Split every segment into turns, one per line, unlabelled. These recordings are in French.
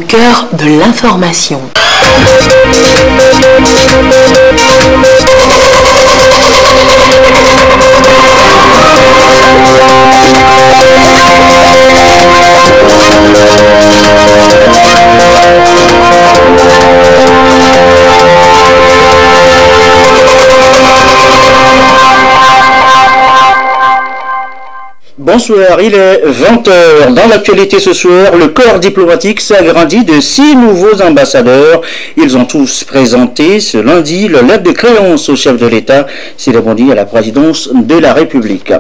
cœur de l'information.
Bonsoir, il est 20h. Dans l'actualité ce soir, le corps diplomatique s'agrandit de 6 nouveaux ambassadeurs. Ils ont tous présenté ce lundi leur lettre de créance au chef de l'État, cérémonie à la présidence de la République.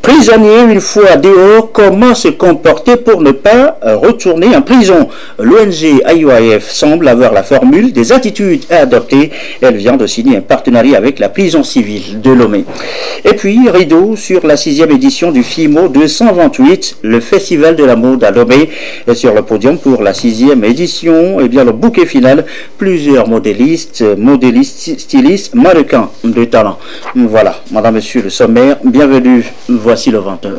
Prisonniers, une fois dehors, comment se comporter pour ne pas retourner en prison? L'ONG IOIF semble avoir la formule des attitudes à adopter. Elle vient de signer un partenariat avec la prison civile de Lomé. Et puis, rideau sur la 6e édition du FIMO 228, le festival de la mode à Lomé. Et sur le podium pour la 6e édition, et bien le bouquet final, plusieurs modélistes, stylistes, mannequins de talent. Voilà, madame, monsieur, le sommaire, bienvenue, voici le 20h.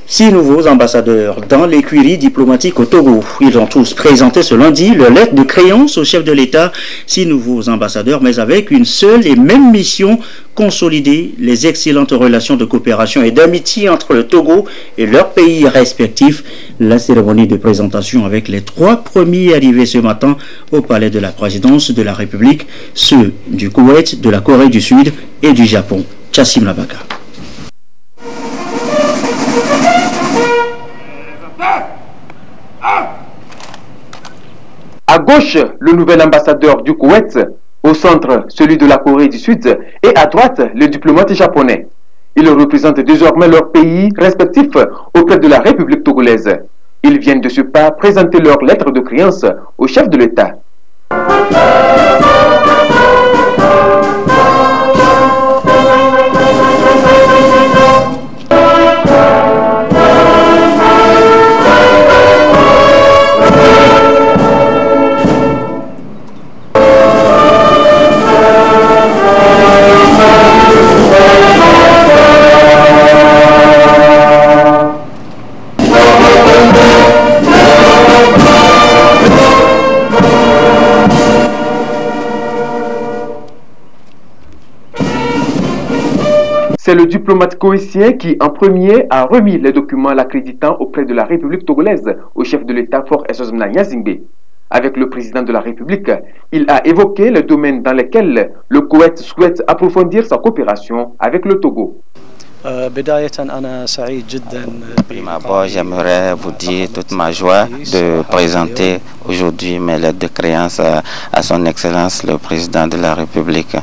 6 nouveaux ambassadeurs dans l'écurie diplomatique au Togo. Ils ont tous présenté ce lundi leur lettre de créance au chef de l'État. 6 nouveaux ambassadeurs, mais avec une seule et même mission, consolider les excellentes relations de coopération et d'amitié entre le Togo et leurs pays respectifs. La cérémonie de présentation avec les 3 premiers arrivés ce matin au palais de la présidence de la République, ceux du Koweït, de la Corée du Sud et du Japon. Chassim Labaka.
À gauche, le nouvel ambassadeur du Koweït, au centre, celui de la Corée du Sud, et à droite, le diplomate japonais. Ils représentent désormais leurs pays respectifs auprès de la République togolaise. Ils viennent de ce pas présenter leur lettre de créance au chef de l'État. C'est le diplomate koweïtien qui, en premier, a remis les documents l'accréditant auprès de la République togolaise au chef de l'État Faure Essozmna Gnassingbé. Avec le président de la République, il a évoqué les domaines dans lesquels le Koweït souhaite approfondir sa coopération avec le Togo.
D'abord, j'aimerais vous dire toute ma joie de présenter aujourd'hui mes lettres de créance à son Excellence le président de la République,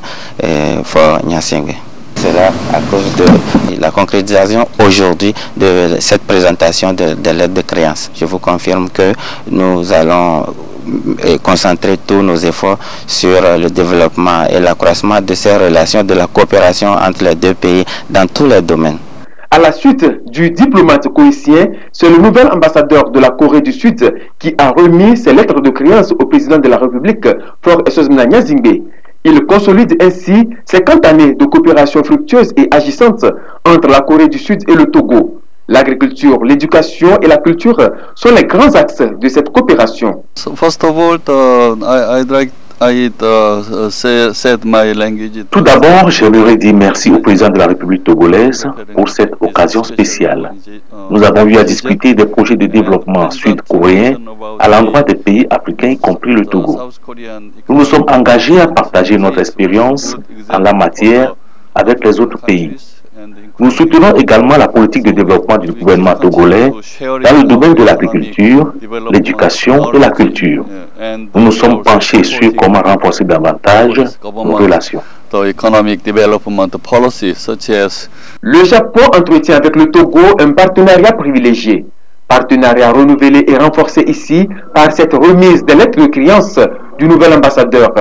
Faure Gnassingbé. Cela à cause de la concrétisation aujourd'hui de cette présentation des lettres de créance. Je vous confirme que nous allons concentrer tous nos efforts sur le développement et l'accroissement de ces relations, de la coopération entre les deux pays dans tous les domaines.
À la suite du diplomate koweïtien, c'est le nouvel ambassadeur de la Corée du Sud qui a remis ses lettres de créance au président de la République, Faure Essozmna Gnassingbé. Il consolide ainsi 50 années de coopération fructueuse et agissante entre la Corée du Sud et le Togo. L'agriculture, l'éducation et la culture sont les grands axes de cette coopération.
First of all, I'd like
Tout d'abord, j'aimerais dire merci au président de la République togolaise pour cette occasion spéciale. Nous avons eu à discuter des projets de développement sud-coréens à l'endroit des pays africains, y compris le Togo. Nous nous sommes engagés à partager notre expérience en la matière avec les autres pays. Nous soutenons également la politique de développement du gouvernement togolais dans le domaine de l'agriculture, l'éducation et la culture. Nous nous sommes penchés sur comment renforcer davantage nos relations.
Le Japon entretient avec le Togo un partenariat privilégié. Partenariat renouvelé et renforcé ici par cette remise des lettres de créance du nouvel ambassadeur.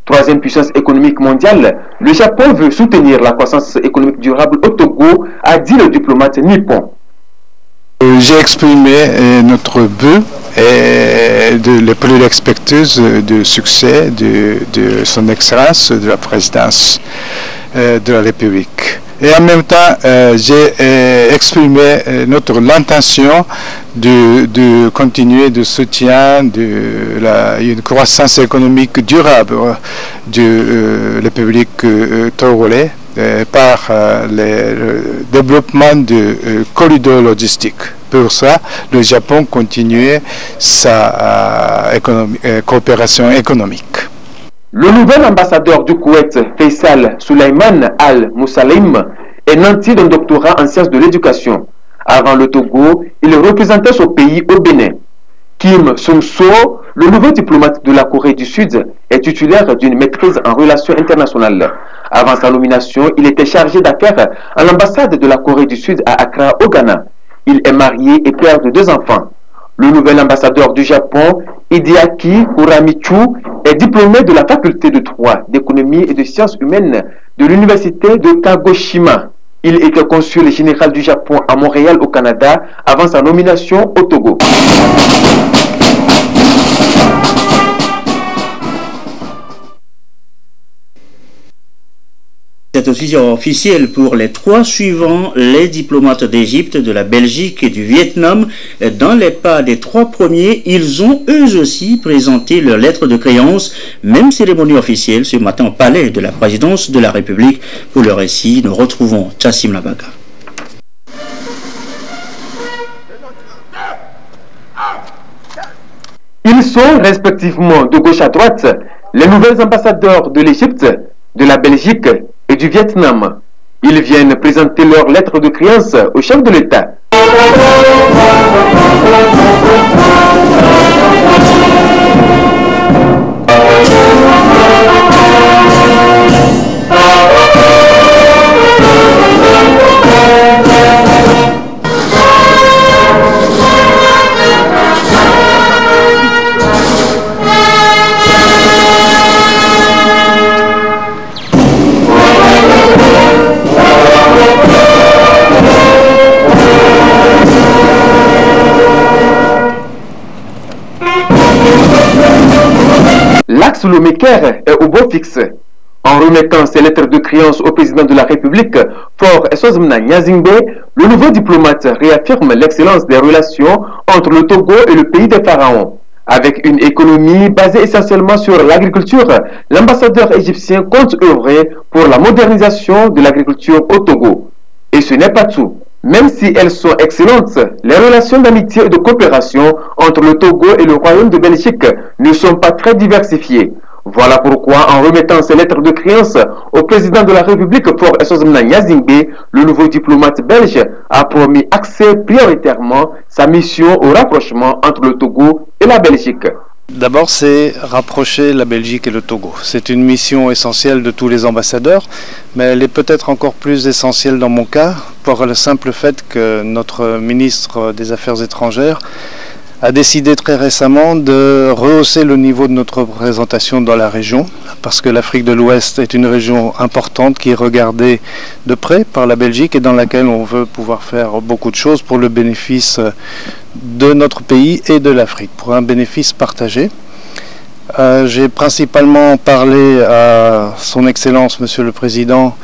Troisième puissance économique mondiale, le Japon veut soutenir la croissance économique durable au Togo, a dit le diplomate nippon.
J'ai exprimé notre vœu et le plus respectueuse de succès de son Excellence de la présidence de la République. Et en même temps, j'ai exprimé l'intention de continuer de soutien de une croissance économique durable de la République togolaise par le développement de corridors logistiques. Pour ça, le Japon continue sa coopération économique.
Le nouvel ambassadeur du Koweït, Faisal Sulaiman Al-Moussalim, est nanti d'un doctorat en sciences de l'éducation. Avant le Togo, il représentait son pays au Bénin. Kim Sung-so, le nouveau diplomate de la Corée du Sud, est titulaire d'une maîtrise en relations internationales. Avant sa nomination, il était chargé d'affaires à l'ambassade de la Corée du Sud à Accra, au Ghana. Il est marié et père de 2 enfants. Le nouvel ambassadeur du Japon, Hideaki Uramichu, est diplômé de la faculté de droit, d'économie et de sciences humaines de l'université de Kagoshima. Il était consul général du Japon à Montréal, au Canada, avant sa nomination au Togo.
C'est aussi officiel pour les 3 suivants, les diplomates d'Égypte, de la Belgique et du Vietnam. Dans les pas des 3 premiers, ils ont eux aussi présenté leur lettre de créance. Même cérémonie officielle ce matin au palais de la présidence de la République. Pour le récit, nous retrouvons Chassim Labaga.
Ils sont respectivement de gauche à droite les nouvelles ambassadeurs de l'Égypte, de la Belgique et du Vietnam. Ils viennent présenter leur lettre de créance au chef de l'État. L'axe Lomécaire est au beau fixe. En remettant ses lettres de créance au président de la République, Faure Essozimna Nyazingbe, le nouveau diplomate réaffirme l'excellence des relations entre le Togo et le pays des pharaons. Avec une économie basée essentiellement sur l'agriculture, l'ambassadeur égyptien compte œuvrer pour la modernisation de l'agriculture au Togo. Et ce n'est pas tout. Même si elles sont excellentes, les relations d'amitié et de coopération entre le Togo et le Royaume de Belgique ne sont pas très diversifiées. Voilà pourquoi, en remettant ses lettres de créance au président de la République, Faure Essozimna Nyazingbe, le nouveau diplomate belge a promis accès prioritairement sa mission au rapprochement entre le Togo et la Belgique.
D'abord, c'est rapprocher la Belgique et le Togo. C'est une mission essentielle de tous les ambassadeurs, mais elle est peut-être encore plus essentielle dans mon cas, pour le simple fait que notre ministre des Affaires étrangères a décidé très récemment de rehausser le niveau de notre représentation dans la région, parce que l'Afrique de l'Ouest est une région importante qui est regardée de près par la Belgique et dans laquelle on veut pouvoir faire beaucoup de choses pour le bénéfice de notre pays et de l'Afrique, pour un bénéfice partagé. J'ai principalement parlé à son Excellence, Monsieur le Président,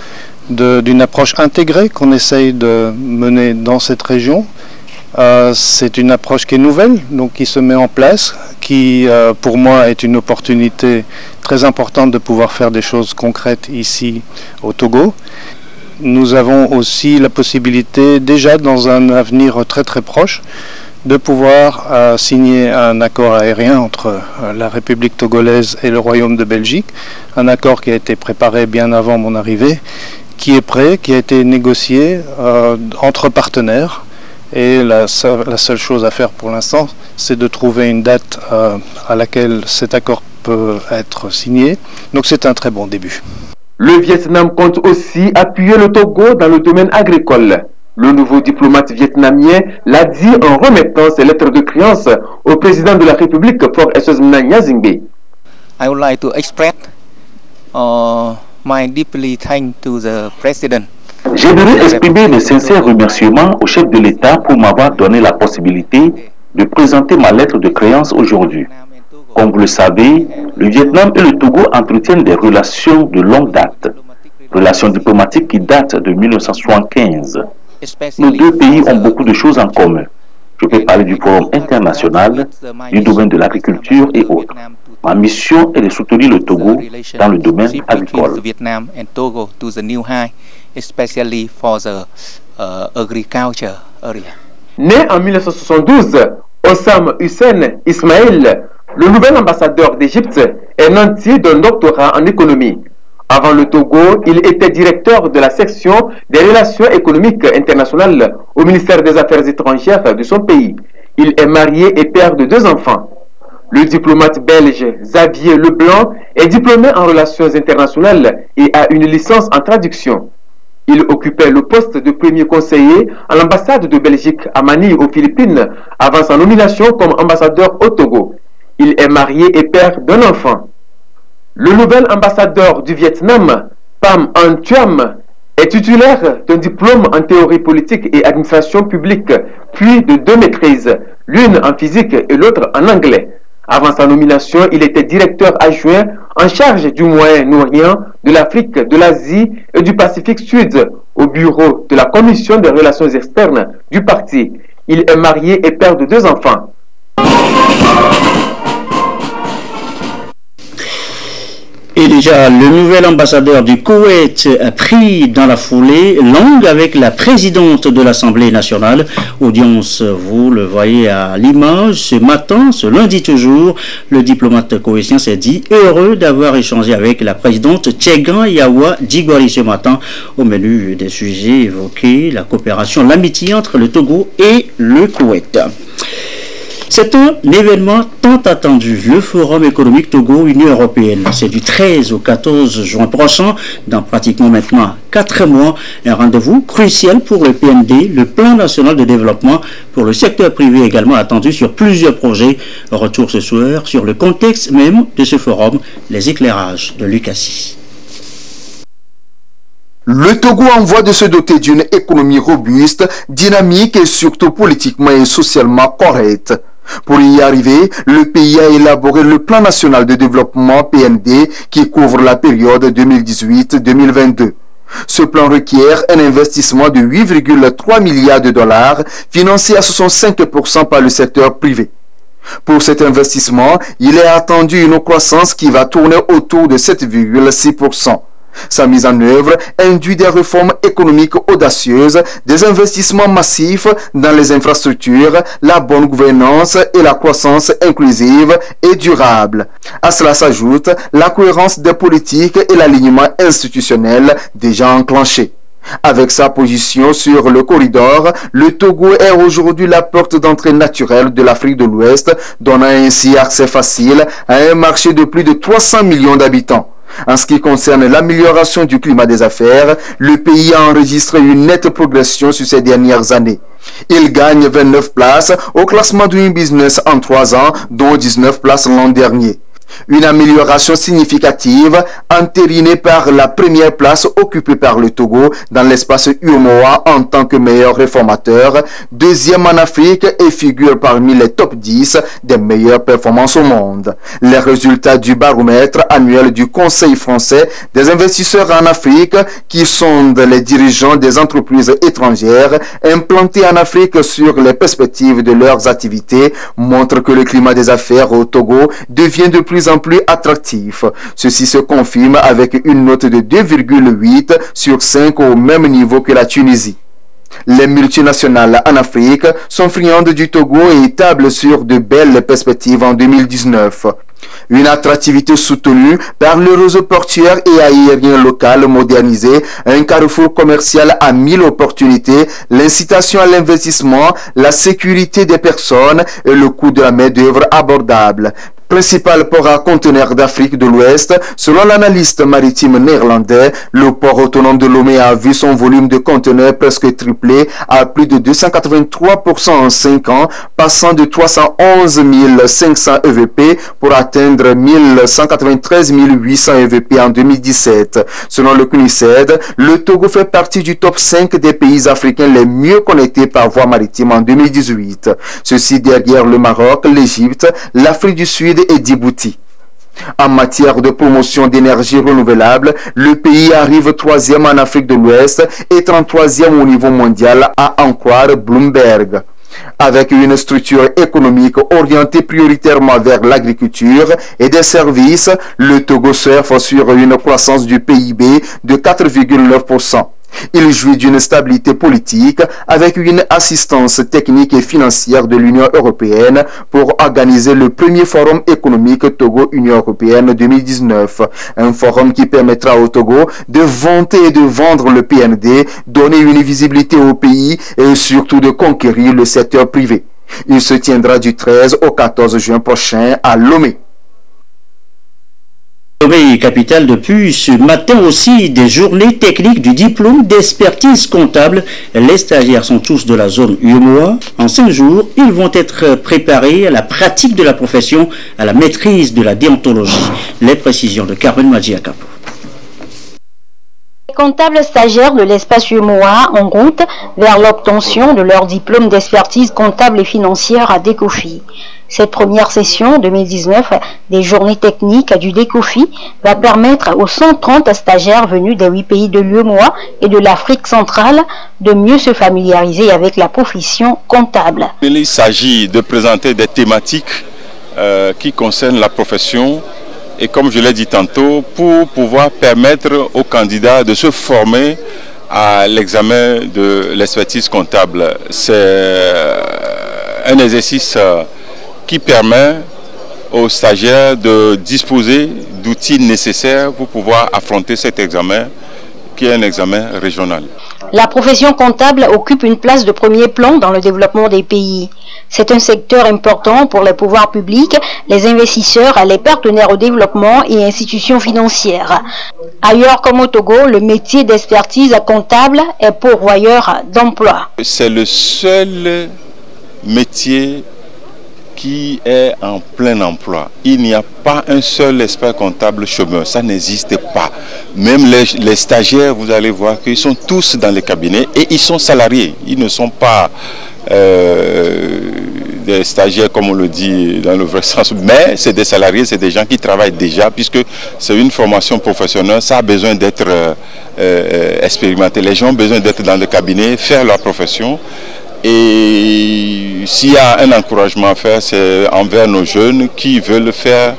d'une approche intégrée qu'on essaye de mener dans cette région. C'est une approche qui est nouvelle, donc qui se met en place, qui pour moi est une opportunité très importante de pouvoir faire des choses concrètes ici au Togo. Nous avons aussi la possibilité, déjà dans un avenir très très proche, de pouvoir signer un accord aérien entre la République togolaise et le Royaume de Belgique, un accord qui a été préparé bien avant mon arrivée, qui est prêt, qui a été négocié entre partenaires. Et la seule chose à faire pour l'instant, c'est de trouver une date à laquelle cet accord peut être signé. Donc c'est un très bon début.
Le Vietnam compte aussi appuyer le Togo dans le domaine agricole. Le nouveau diplomate vietnamien l'a dit en remettant ses lettres de créance au président de la République, Faure Essozimna Nyazingbe.
I would like to express my deeply thanks to the president.
J'aimerais exprimer mes sincères remerciements au chef de l'État pour m'avoir donné la possibilité de présenter ma lettre de créance aujourd'hui. Comme vous le savez, le Vietnam et le Togo entretiennent des relations de longue date. Relations diplomatiques qui datent de 1975. Nos deux pays ont beaucoup de choses en commun. Je peux parler du forum international, du domaine de l'agriculture et autres. Ma mission est de soutenir le Togo dans le domaine agricole.
Né en 1972, Osam Hussein Ismail, le nouvel ambassadeur d'Égypte, est nanti d'un doctorat en économie. Avant le Togo, il était directeur de la section des relations économiques internationales au ministère des Affaires étrangères de son pays. Il est marié et père de 2 enfants. Le diplomate belge Xavier Leblanc est diplômé en relations internationales et a une licence en traduction. Il occupait le poste de premier conseiller à l'ambassade de Belgique à Manille aux Philippines avant sa nomination comme ambassadeur au Togo. Il est marié et père d'un enfant. Le nouvel ambassadeur du Vietnam, Pham Anh Thuam, est titulaire d'un diplôme en théorie politique et administration publique, puis de 2 maîtrises, l'une en physique et l'autre en anglais. Avant sa nomination, il était directeur adjoint en charge du Moyen-Orient, de l'Afrique, de l'Asie et du Pacifique Sud au bureau de la Commission des relations externes du parti. Il est marié et père de 2 enfants.
Et déjà, le nouvel ambassadeur du Koweït a pris dans la foulée langue avec la présidente de l'Assemblée nationale. Audience, vous le voyez à l'image, ce matin, ce lundi toujours, le diplomate koweïtien s'est dit heureux d'avoir échangé avec la présidente Tchegan Yawa Djigwari ce matin. Au menu des sujets évoqués, la coopération, l'amitié entre le Togo et le Koweït. C'est un événement tant attendu, le Forum économique Togo-Union européenne. C'est du 13 au 14 juin prochain, dans pratiquement maintenant 4 mois. Un rendez-vous crucial pour le PND, le Plan national de développement, pour le secteur privé également attendu sur plusieurs projets. Retour ce soir sur le contexte même de ce forum, les éclairages de Lucassi.
Le Togo en voie de se doter d'une économie robuste, dynamique et surtout politiquement et socialement correcte. Pour y arriver, le pays a élaboré le Plan national de développement PND qui couvre la période 2018-2022. Ce plan requiert un investissement de 8,3 milliards de dollars, financé à 65% par le secteur privé. Pour cet investissement, il est attendu une croissance qui va tourner autour de 7,6%. Sa mise en œuvre induit des réformes économiques audacieuses, des investissements massifs dans les infrastructures, la bonne gouvernance et la croissance inclusive et durable. À cela s'ajoute la cohérence des politiques et l'alignement institutionnel déjà enclenché. Avec sa position sur le corridor, le Togo est aujourd'hui la porte d'entrée naturelle de l'Afrique de l'Ouest, donnant ainsi accès facile à un marché de plus de 300 millions d'habitants. En ce qui concerne l'amélioration du climat des affaires, le pays a enregistré une nette progression sur ces dernières années. Il gagne 29 places au classement Doing Business en 3 ans, dont 19 places l'an dernier. Une amélioration significative entérinée par la première place occupée par le Togo dans l'espace UEMOA en tant que meilleur réformateur, deuxième en Afrique et figure parmi les top 10 des meilleures performances au monde. Les résultats du baromètre annuel du Conseil français des investisseurs en Afrique, qui sondent les dirigeants des entreprises étrangères implantées en Afrique sur les perspectives de leurs activités, montrent que le climat des affaires au Togo devient de plus en plus attractif. Ceci se confirme avec une note de 2,8 sur 5 au même niveau que la Tunisie. Les multinationales en Afrique sont friandes du Togo et tablent sur de belles perspectives en 2019. Une attractivité soutenue par le réseau portuaire et aérien local modernisé, un carrefour commercial à 1000 opportunités, l'incitation à l'investissement, la sécurité des personnes et le coût de la main-d'œuvre abordable. Principal port à conteneurs d'Afrique de l'Ouest, selon l'analyste maritime néerlandais, le port autonome de Lomé a vu son volume de conteneurs presque triplé à plus de 283% en 5 ans, passant de 311 500 EVP pour atteindre 1193 800 EVP en 2017. Selon le CNUSED, le Togo fait partie du top 5 des pays africains les mieux connectés par voie maritime en 2018. Ceci derrière le Maroc, l'Égypte, l'Afrique du Sud et Djibouti. En matière de promotion d'énergie renouvelable, le pays arrive 3e en Afrique de l'Ouest et 33e au niveau mondial, à en croire Bloomberg. Avec une structure économique orientée prioritairement vers l'agriculture et des services, le Togo surfe sur une croissance du PIB de 4,9%. Il jouit d'une stabilité politique avec une assistance technique et financière de l'Union européenne pour organiser le premier forum économique Togo-Union européenne 2019. Un forum qui permettra au Togo de vanter et de vendre le PND, donner une visibilité au pays et surtout de conquérir le secteur privé. Il se tiendra du 13 au 14 juin prochain à Lomé.
Lomé, capitale depuis ce matin aussi des journées techniques du diplôme d'expertise comptable. Les stagiaires sont tous de la zone UEMOA. En 5 jours, ils vont être préparés à la pratique de la profession, à la maîtrise de la déontologie. Les précisions de Carmen Madjiakapo.
Les comptables stagiaires de l'espace UEMOA en route vers l'obtention de leur diplôme d'expertise comptable et financière à Décofi. Cette première session 2019 des journées techniques du Décofi va permettre aux 130 stagiaires venus des 8 pays de l'UEMOA et de l'Afrique centrale de mieux se familiariser avec la profession comptable.
Il s'agit de présenter des thématiques qui concernent la profession et, comme je l'ai dit tantôt, pour pouvoir permettre aux candidats de se former à l'examen de l'expertise comptable. C'est un exercice qui permet aux stagiaires de disposer d'outils nécessaires pour pouvoir affronter cet examen, qui est un examen régional.
La profession comptable occupe une place de premier plan dans le développement des pays. C'est un secteur important pour les pouvoirs publics, les investisseurs, les partenaires au développement et institutions financières. Ailleurs comme au Togo, le métier d'expertise comptable est pourvoyeur d'emplois.
C'est le seul métier qui est en plein emploi. Il n'y a pas un seul expert comptable chômeur, ça n'existe pas. Même les stagiaires, vous allez voir qu'ils sont tous dans les cabinets et ils sont salariés. Ils ne sont pas des stagiaires comme on le dit dans le vrai sens, mais c'est des salariés, c'est des gens qui travaillent déjà puisque c'est une formation professionnelle, ça a besoin d'être expérimenté. Les gens ont besoin d'être dans le cabinet, faire leur profession. Et s'il y a un encouragement à faire, c'est envers nos jeunes qui veulent faire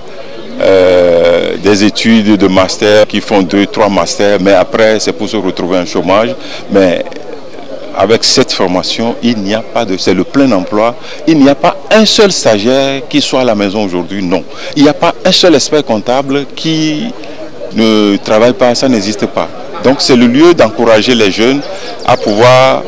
des études de master, qui font 2-3 masters, mais après c'est pour se retrouver un chômage. Mais avec cette formation, il n'y a pas de... c'est le plein emploi. Il n'y a pas un seul stagiaire qui soit à la maison aujourd'hui, non. Il n'y a pas un seul expert comptable qui ne travaille pas, ça n'existe pas. Donc c'est le lieu d'encourager les jeunes à pouvoir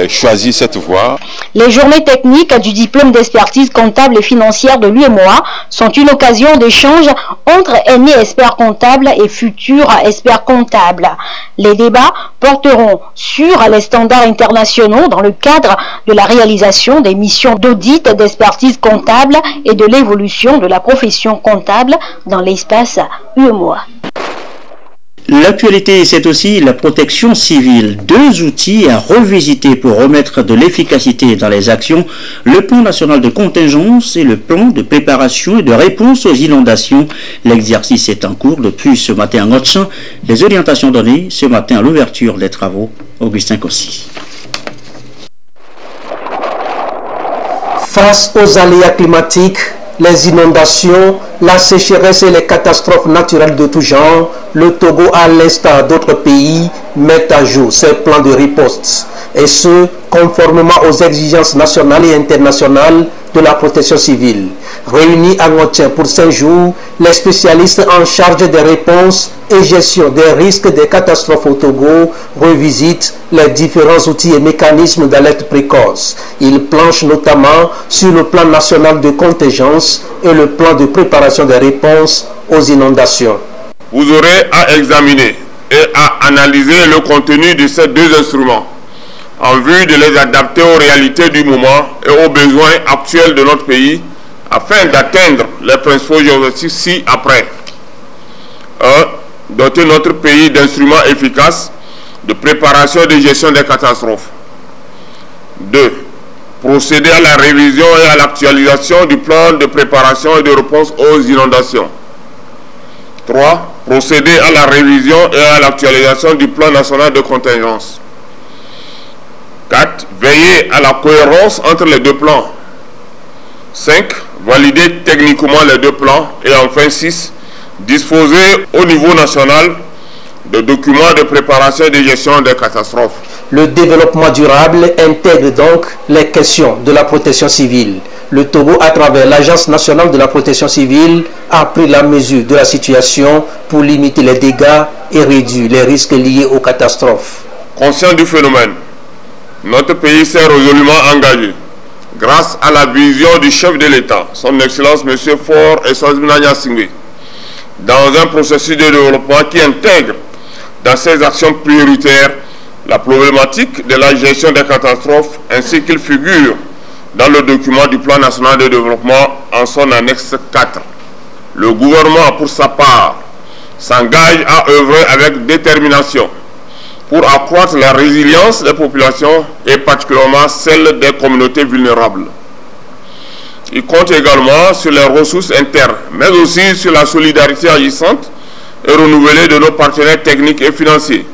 choisir cette voie.
Les journées techniques du diplôme d'expertise comptable et financière de l'UEMOA sont une occasion d'échange entre aînés experts comptables et futurs experts comptables. Les débats porteront sur les standards internationaux dans le cadre de la réalisation des missions d'audit d'expertise comptable et de l'évolution de la profession comptable dans l'espace UEMOA.
L'actualité, c'est aussi la protection civile. 2 outils à revisiter pour remettre de l'efficacité dans les actions. Le plan national de contingence et le plan de préparation et de réponse aux inondations. L'exercice est en cours depuis ce matin en Haute-Champ. Les orientations données ce matin à l'ouverture des travaux. Augustin Kossi.
Face aux aléas climatiques, les inondations, la sécheresse et les catastrophes naturelles de tout genre, le Togo, à l'instar d'autres pays, met à jour ses plans de riposte. Et ce, conformément aux exigences nationales et internationales de la protection civile. Réunis à Ngotien pour 5 jours, les spécialistes en charge des réponses et gestion des risques des catastrophes au Togo revisitent les différents outils et mécanismes d'alerte précoce. Ils planchent notamment sur le plan national de contingence et le plan de préparation des réponses aux inondations.
Vous aurez à examiner et à analyser le contenu de ces 2 instruments en vue de les adapter aux réalités du moment et aux besoins actuels de notre pays afin d'atteindre les principaux objectifs ci-après. 1. Doter notre pays d'instruments efficaces de préparation et de gestion des catastrophes. 2. Procéder à la révision et à l'actualisation du plan de préparation et de réponse aux inondations. 3. Procéder à la révision et à l'actualisation du plan national de contingence. 4. Veiller à la cohérence entre les deux plans. 5. Valider techniquement les deux plans. Et enfin 6. Disposer au niveau national de documents de préparation et de gestion des catastrophes.
Le développement durable intègre donc les questions de la protection civile. Le Togo, à travers l'Agence nationale de la protection civile, a pris la mesure de la situation pour limiter les dégâts et réduire les risques liés aux catastrophes.
Conscient du phénomène, notre pays s'est résolument engagé, grâce à la vision du chef de l'État, son Excellence M. Faure Essoz Nanya Singbe, dans un processus de développement qui intègre dans ses actions prioritaires la problématique de la gestion des catastrophes ainsi qu'il figure dans le document du plan national de développement en son annexe 4. Le gouvernement, pour sa part, s'engage à œuvrer avec détermination pour accroître la résilience des populations et particulièrement celle des communautés vulnérables. Il compte également sur les ressources internes, mais aussi sur la solidarité agissante et renouvelée de nos partenaires techniques et financiers,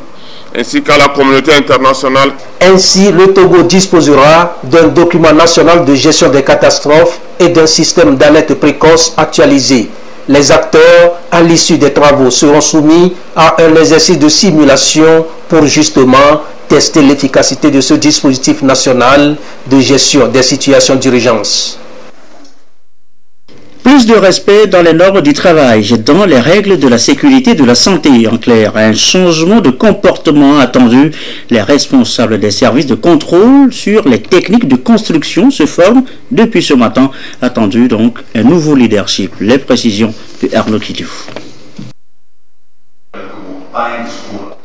ainsi qu'à la communauté internationale.
Ainsi, le Togo disposera d'un document national de gestion des catastrophes et d'un système d'alerte précoce actualisé. Les acteurs, à l'issue des travaux, seront soumis à un exercice de simulation pour justement tester l'efficacité de ce dispositif national de gestion des situations d'urgence.
Plus de respect dans les normes du travail, dans les règles de la sécurité et de la santé. En clair, un changement de comportement attendu. Les responsables des services de contrôle sur les techniques de construction se forment depuis ce matin. Attendu donc un nouveau leadership. Les précisions de Arnaud Kidou.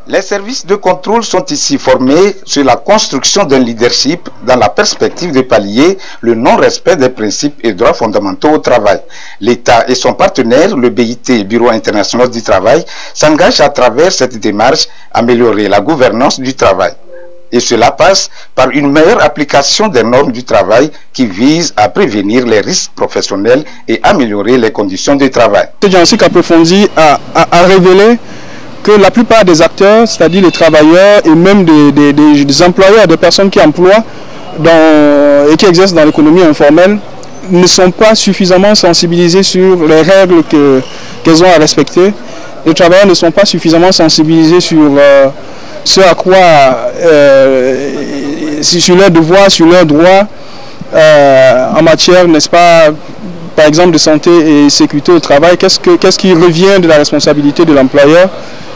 Les services de contrôle sont ici formés sur la construction d'un leadership dans la perspective de pallier le non-respect des principes et droits fondamentaux au travail. L'État et son partenaire, le BIT, Bureau international du travail, s'engagent à travers cette démarche à améliorer la gouvernance du travail. Et cela passe par une meilleure application des normes du travail qui visent à prévenir les risques professionnels et améliorer les conditions de travail.
Ce diagnostic approfondi a révélé que la plupart des acteurs, c'est-à-dire les travailleurs et même des employeurs, des personnes qui emploient et qui exercent dans l'économie informelle, ne sont pas suffisamment sensibilisés sur les règles qu'elles ont à respecter. Les travailleurs ne sont pas suffisamment sensibilisés sur ce à quoi, sur leurs devoirs, sur leurs droits en matière, n'est-ce pas, par exemple de santé et sécurité au travail. Qu'est-ce qui revient de la responsabilité de l'employeur?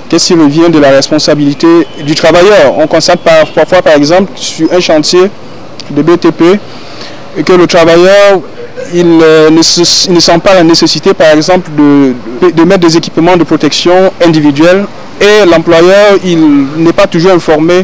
Qu'est-ce qui revient de la responsabilité du travailleur? On constate parfois, par exemple, sur un chantier de BTP, que le travailleur ne sent pas la nécessité, par exemple, de mettre des équipements de protection individuels, et l'employeur, il n'est pas toujours informé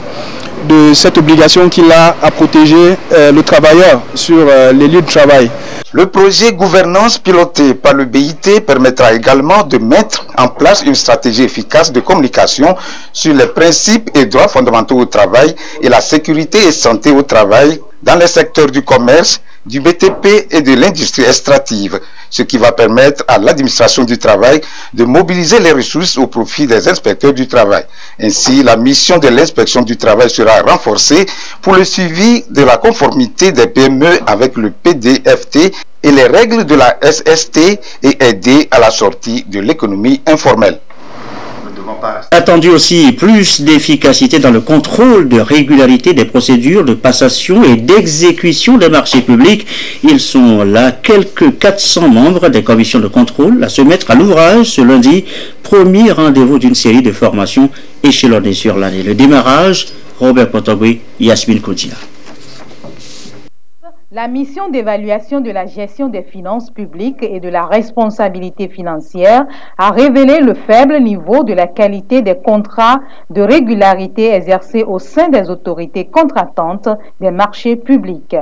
de cette obligation qu'il a à protéger le travailleur sur les lieux de travail.
Le projet gouvernance piloté par le BIT permettra également de mettre en place une stratégie efficace de communication sur les principes et droits fondamentaux au travail et la sécurité et santé au travail dans les secteurs du commerce, du BTP et de l'industrie extractive, ce qui va permettre à l'administration du travail de mobiliser les ressources au profit des inspecteurs du travail. Ainsi, la mission de l'inspection du travail sera renforcée pour le suivi de la conformité des PME avec le PDFT et les règles de la SST et aider à la sortie de l'économie informelle.
Attendu aussi plus d'efficacité dans le contrôle de régularité des procédures de passation et d'exécution des marchés publics. Ils sont là quelques 400 membres des commissions de contrôle à se mettre à l'ouvrage ce lundi, premier rendez-vous d'une série de formations échelonnées sur l'année. Le démarrage, Robert Potogui, Yasmine Koudia.
La mission d'évaluation de la gestion des finances publiques et de la responsabilité financière a révélé le faible niveau de la qualité des contrats de régularité exercés au sein des autorités contractantes des marchés publics.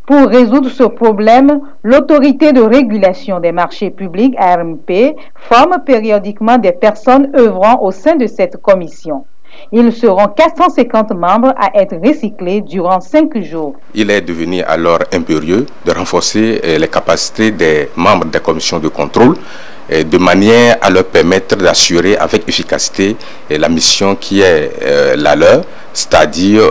Pour résoudre ce problème, l'autorité de régulation des marchés publics, ARMP, forme périodiquement des personnes œuvrant au sein de cette commission. Ils seront 450 membres à être recyclés durant 5 jours.
Il est devenu alors impérieux de renforcer les capacités des membres des commissions de contrôle
de manière à leur permettre d'assurer avec efficacité la mission qui est la leur, c'est-à-dire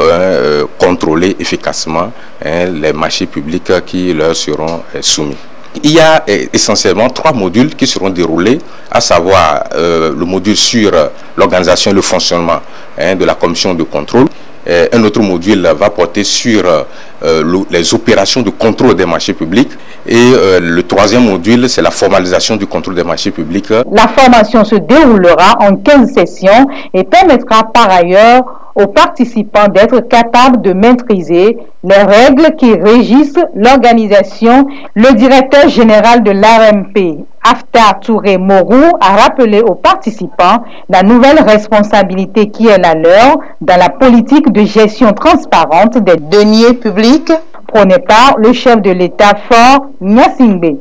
contrôler efficacement les marchés publics qui leur seront soumis. Il y a essentiellement 3 modules qui seront déroulés, à savoir le module sur l'organisation et le fonctionnement de la commission de contrôle. Un autre module va porter sur les opérations de contrôle des marchés publics. Et le 3e module, c'est la formalisation du contrôle des marchés publics.
La formation se déroulera en 15 sessions et permettra par ailleurs aux participants d'être capables de maîtriser les règles qui régissent l'organisation. Le directeur général de l'ARMP, Aftar Touré Morou, a rappelé aux participants la nouvelle responsabilité qui est la leur dans la politique de gestion transparente des deniers publics prônée par le chef de l'État Faure Gnassingbé.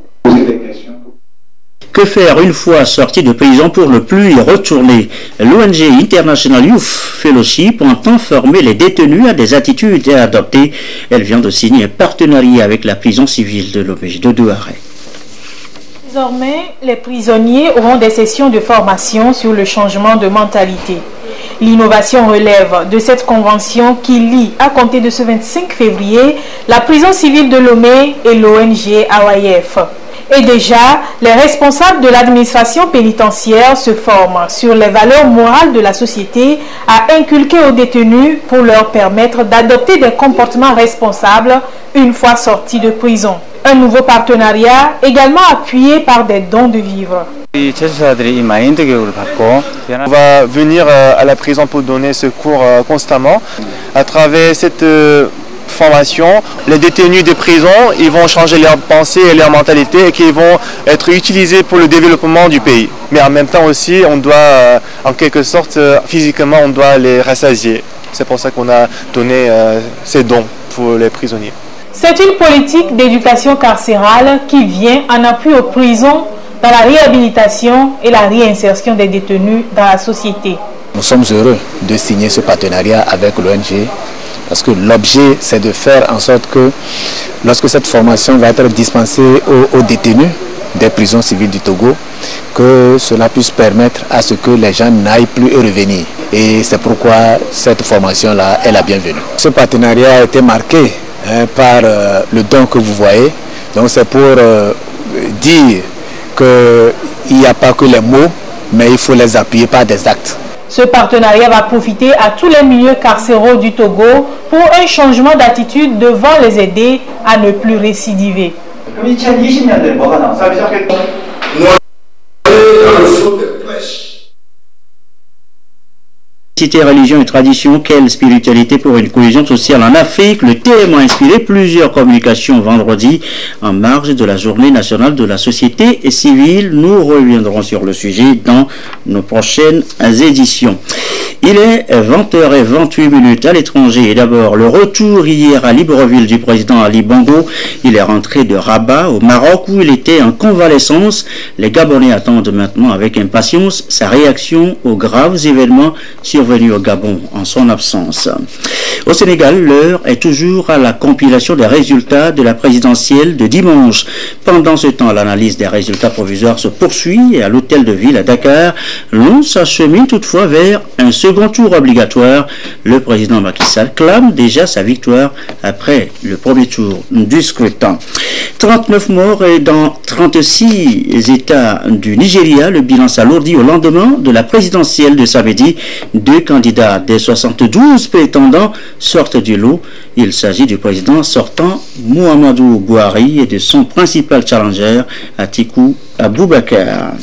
Que faire une fois sorti de prison pour ne plus y retourner? L'ONG International Youth Fellowship entend former les détenus à des attitudes à adopter. Elle vient de signer un partenariat avec la prison civile de l'OBJ de Douaré.
Désormais, les prisonniers auront des sessions de formation sur le changement de mentalité. L'innovation relève de cette convention qui lie, à compter de ce 25 février, la prison civile de Lomé et l'ONG AYF. Et déjà, les responsables de l'administration pénitentiaire se forment sur les valeurs morales de la société à inculquer aux détenus pour leur permettre d'adopter des comportements responsables une fois sortis de prison. Un nouveau partenariat également appuyé par des dons de vivres.
On va venir à la prison pour donner ce cours constamment. À travers cette formation, les détenus de prison, ils vont changer leur pensée et leur mentalité et qui vont être utilisés pour le développement du pays. Mais en même temps aussi, on doit, en quelque sorte, physiquement, on doit les rassasier. C'est pour ça qu'on a donné ces dons pour les prisonniers.
C'est une politique d'éducation carcérale qui vient en appui aux prisons dans la réhabilitation et la réinsertion des détenus dans la société.
Nous sommes heureux de signer ce partenariat avec l'ONG parce que l'objet, c'est de faire en sorte que lorsque cette formation va être dispensée aux détenus des prisons civiles du Togo, que cela puisse permettre à ce que les gens n'aillent plus revenir. Et c'est pourquoi cette formation-là est la bienvenue. Ce partenariat a été marqué par le don que vous voyez. Donc c'est pour dire qu'il n'y a pas que les mots, mais il faut les appuyer par des actes.
Ce partenariat va profiter à tous les milieux carcéraux du Togo pour un changement d'attitude devant les aider à ne plus récidiver.
Religion et tradition, quelle spiritualité pour une cohésion sociale en Afrique? Le thème a inspiré plusieurs communications vendredi en marge de la journée nationale de la société civile. Nous reviendrons sur le sujet dans nos prochaines éditions. Il est 20h28 à l'étranger. Et d'abord, le retour hier à Libreville du président Ali Bongo. Il est rentré de Rabat au Maroc où il était en convalescence. Les Gabonais attendent maintenant avec impatience sa réaction aux graves événements survenus au Gabon en son absence. Au Sénégal, l'heure est toujours à la compilation des résultats de la présidentielle de dimanche. Pendant ce temps, l'analyse des résultats provisoires se poursuit et à l'hôtel de ville à Dakar, l'on s'achemine toutefois vers un second tour obligatoire. Le président Macky Sall clame déjà sa victoire après le premier tour du scrutin. 39 morts et dans 36 États du Nigeria, le bilan s'alourdit au lendemain de la présidentielle de samedi. 2 candidats des 72 prétendants sortent du lot. Il s'agit du président sortant Muhammadu Buhari et de son principal challenger Atiku Abubakar.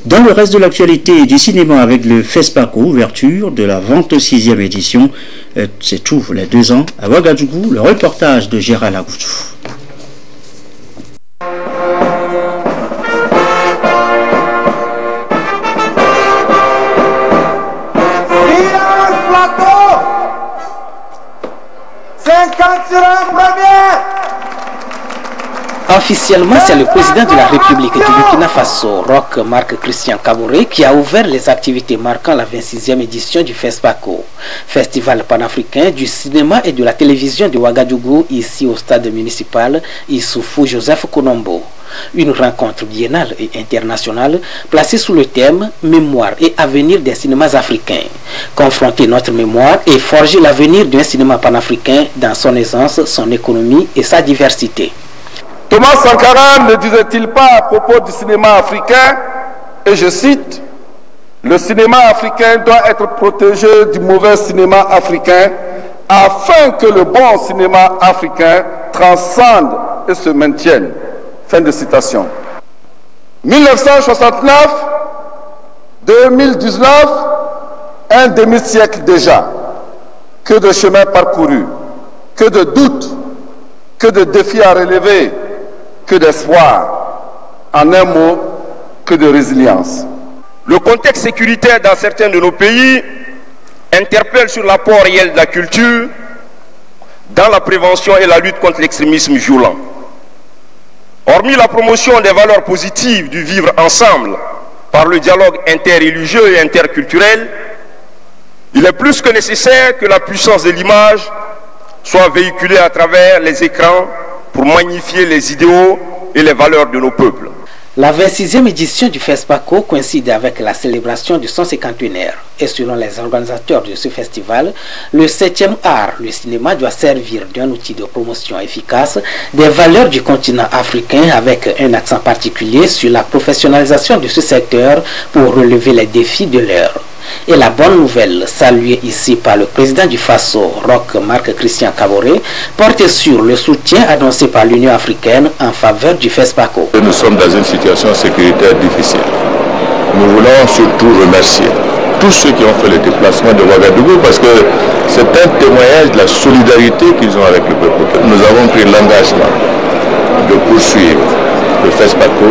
Dans le reste de l'actualité du cinéma avec le FESPACO, ouverture de la 26e édition, c'est tout les 2 ans à Ouagadougou, le reportage de Gérald Agoutou.
Officiellement, c'est le président de la République du Burkina Faso, Roch Marc Christian Kaboré, qui a ouvert les activités marquant la 26e édition du FESPACO, Festival panafricain du cinéma et de la télévision de Ouagadougou, ici au stade municipal Issoufou Joseph Konombo. Une rencontre biennale et internationale placée sous le thème « Mémoire et avenir des cinémas africains ». Confronter notre mémoire et forger l'avenir d'un cinéma panafricain dans son essence, son économie et sa diversité.
Thomas Sankara ne disait-il pas à propos du cinéma africain, et je cite, « Le cinéma africain doit être protégé du mauvais cinéma africain afin que le bon cinéma africain transcende et se maintienne. » Fin de citation. 1969, 2019, un demi-siècle déjà. Que de chemins parcourus, que de doutes, que de défis à relever, que d'espoir. En un mot, que de résilience.
Le contexte sécuritaire dans certains de nos pays interpelle sur l'apport réel de la culture dans la prévention et la lutte contre l'extrémisme violent. Hormis la promotion des valeurs positives du vivre ensemble par le dialogue interreligieux et interculturel, il est plus que nécessaire que la puissance de l'image soit véhiculée à travers les écrans pour magnifier les idéaux et les valeurs de nos peuples.
La 26e édition du FESPACO coïncide avec la célébration de son 51aire. Et selon les organisateurs de ce festival, le 7e art, le cinéma, doit servir d'un outil de promotion efficace des valeurs du continent africain avec un accent particulier sur la professionnalisation de ce secteur pour relever les défis de l'heure. Et la bonne nouvelle, saluée ici par le président du FASO, Roch Marc Christian Kaboré, porte sur le soutien annoncé par l'Union africaine en faveur du FESPACO.
Nous sommes dans une situation sécuritaire difficile. Nous voulons surtout remercier tous ceux qui ont fait le déplacement de Ouagadougou parce que c'est un témoignage de la solidarité qu'ils ont avec le peuple. Nous avons pris l'engagement de poursuivre le FESPACO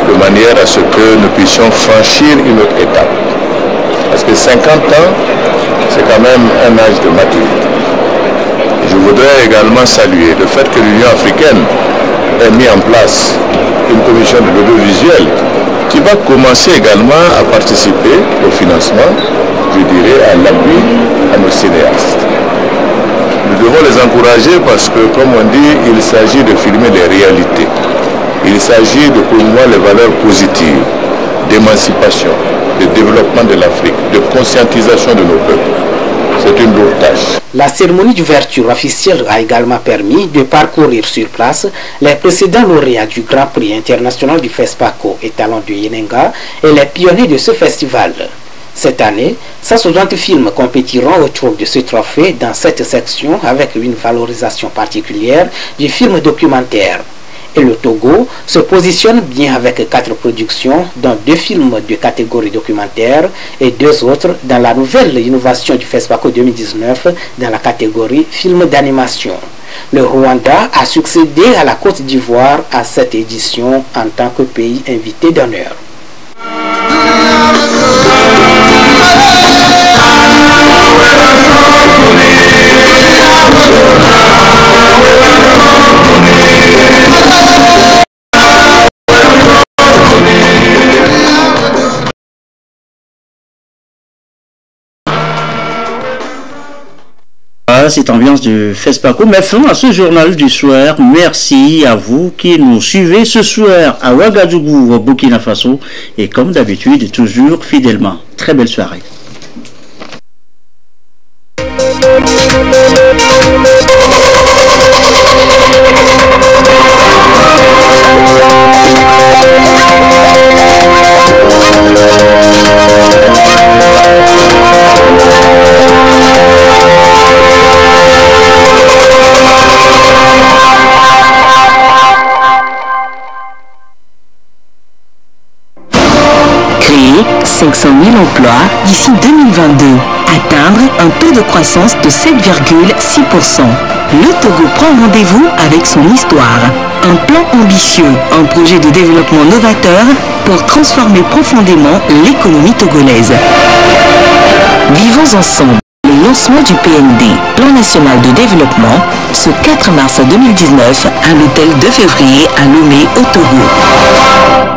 de manière à ce que nous puissions franchir une autre étape. Parce que 50 ans, c'est quand même un âge de maturité. Je voudrais également saluer le fait que l'Union africaine ait mis en place une commission de l'audiovisuel qui va commencer également à participer au financement, je dirais, à l'appui à nos cinéastes. Nous devons les encourager parce que, comme on dit, il s'agit de filmer les réalités. Il s'agit de promouvoir les valeurs positives d'émancipation, de développement de l'Afrique, de conscientisation de nos peuples. C'est une lourde tâche.
La cérémonie d'ouverture officielle a également permis de parcourir sur place les précédents lauréats du Grand Prix international du FESPACO étalon de Yenenga et les pionniers de ce festival. Cette année, 160 films compétiront autour de ce trophée dans cette section avec une valorisation particulière du film documentaire. Et le Togo se positionne bien avec 4 productions, dont 2 films de catégorie documentaire et 2 autres dans la nouvelle innovation du FESPACO 2019 dans la catégorie film d'animation. Le Rwanda a succédé à la Côte d'Ivoire à cette édition en tant que pays invité d'honneur.
Cette ambiance du FESPACO met fin à ce journal du soir. Merci à vous qui nous suivez ce soir à Ouagadougou, au Burkina Faso, et comme d'habitude, toujours fidèlement. Très belle soirée.
Créer 500 000 emplois d'ici 2022. Atteindre un taux de croissance de 7,6%. Le Togo prend rendez-vous avec son histoire. Un plan ambitieux, un projet de développement novateur pour transformer profondément l'économie togolaise. Vivons ensemble. Le lancement du PND, Plan national de développement, ce 4 mars 2019 à l'hôtel de février à Lomé au Togo.